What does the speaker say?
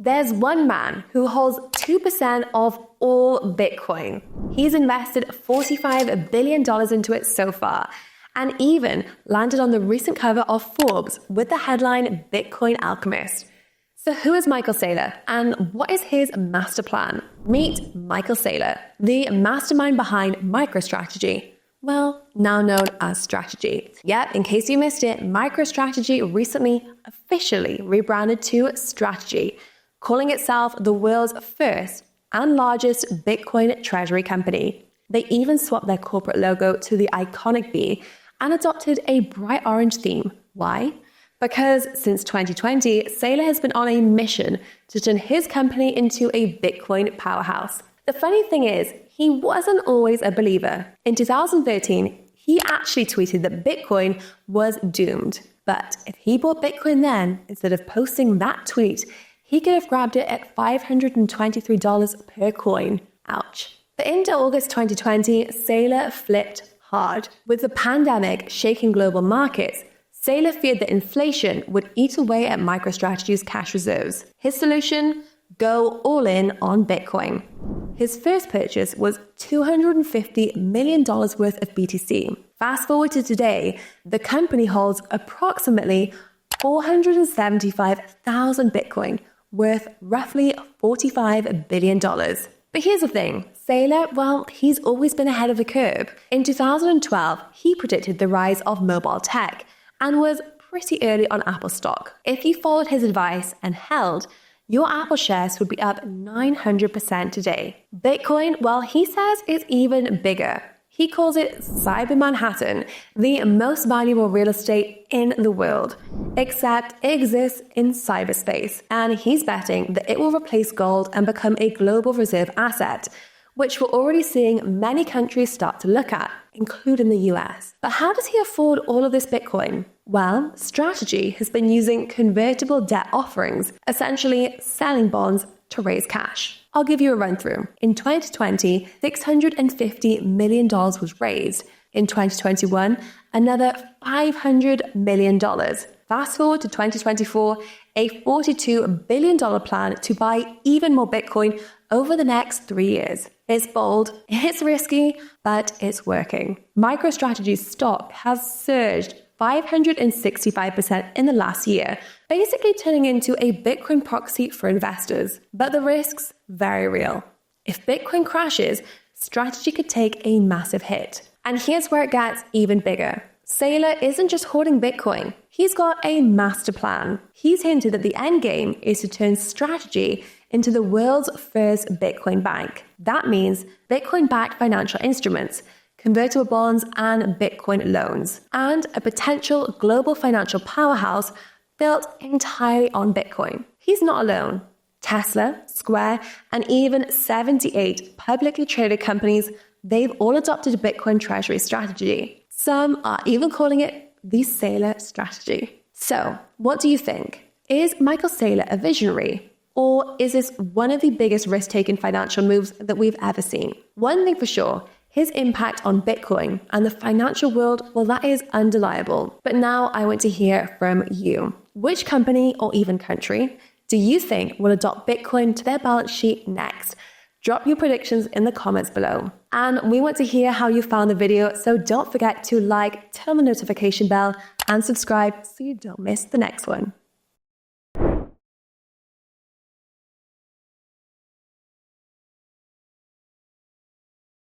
There's one man who holds 2% of all Bitcoin. He's invested $45 billion into it so far, and even landed on the recent cover of Forbes with the headline Bitcoin Alchemist. So who is Michael Saylor, and what is his master plan? Meet Michael Saylor, the mastermind behind MicroStrategy. Well, now known as Strategy. Yep, in case you missed it, MicroStrategy recently officially rebranded to Strategy, calling itself the world's first and largest Bitcoin Treasury Company. They even swapped their corporate logo to the iconic B and adopted a bright orange theme. Why? Because since 2020, Saylor has been on a mission to turn his company into a Bitcoin powerhouse. The funny thing is, he wasn't always a believer. In 2013, he actually tweeted that Bitcoin was doomed. But if he bought Bitcoin then, instead of posting that tweet, he could have grabbed it at $523 per coin. Ouch. But into August 2020, Saylor flipped hard. With the pandemic shaking global markets, Saylor feared that inflation would eat away at MicroStrategy's cash reserves. His solution? Go all in on Bitcoin. His first purchase was $250 million worth of BTC. Fast forward to today, the company holds approximately 475,000 Bitcoin, worth roughly $45 billion. But here's the thing, Saylor, well, he's always been ahead of the curve. In 2012, he predicted the rise of mobile tech and was pretty early on Apple stock. If you followed his advice and held, your Apple shares would be up 900% today. Bitcoin, well, he says it's even bigger. He calls it Cyber Manhattan, the most valuable real estate in the world, except it exists in cyberspace, and he's betting that it will replace gold and become a global reserve asset, which we're already seeing many countries start to look at, including the US. But how does he afford all of this Bitcoin? Well, Strategy has been using convertible debt offerings, essentially selling bonds to raise cash. I'll give you a run through. In 2020, $650 million was raised. In 2021, another $500 million. Fast forward to 2024, a $42 billion plan to buy even more Bitcoin over the next 3 years. It's bold, it's risky, but it's working. MicroStrategy's stock has surged 565% in the last year, basically turning into a Bitcoin proxy for investors. But the risks, very real. If Bitcoin crashes, Strategy could take a massive hit. And here's where it gets even bigger. Saylor isn't just hoarding Bitcoin. He's got a master plan. He's hinted that the end game is to turn Strategy into the world's first Bitcoin bank. That means Bitcoin-backed financial instruments, convertible bonds, and Bitcoin loans, and a potential global financial powerhouse built entirely on Bitcoin. He's not alone. Tesla, Square, and even 78 publicly traded companies, they've all adopted a Bitcoin Treasury strategy. Some are even calling it the Saylor strategy. So, what do you think? Is Michael Saylor a visionary? Or is this one of the biggest risk-taking financial moves that we've ever seen? One thing for sure, his impact on Bitcoin and the financial world, well, that is undeniable. But now I want to hear from you. Which company or even country do you think will adopt Bitcoin to their balance sheet next? Drop your predictions in the comments below. And we want to hear how you found the video, so don't forget to like, turn on the notification bell, and subscribe so you don't miss the next one.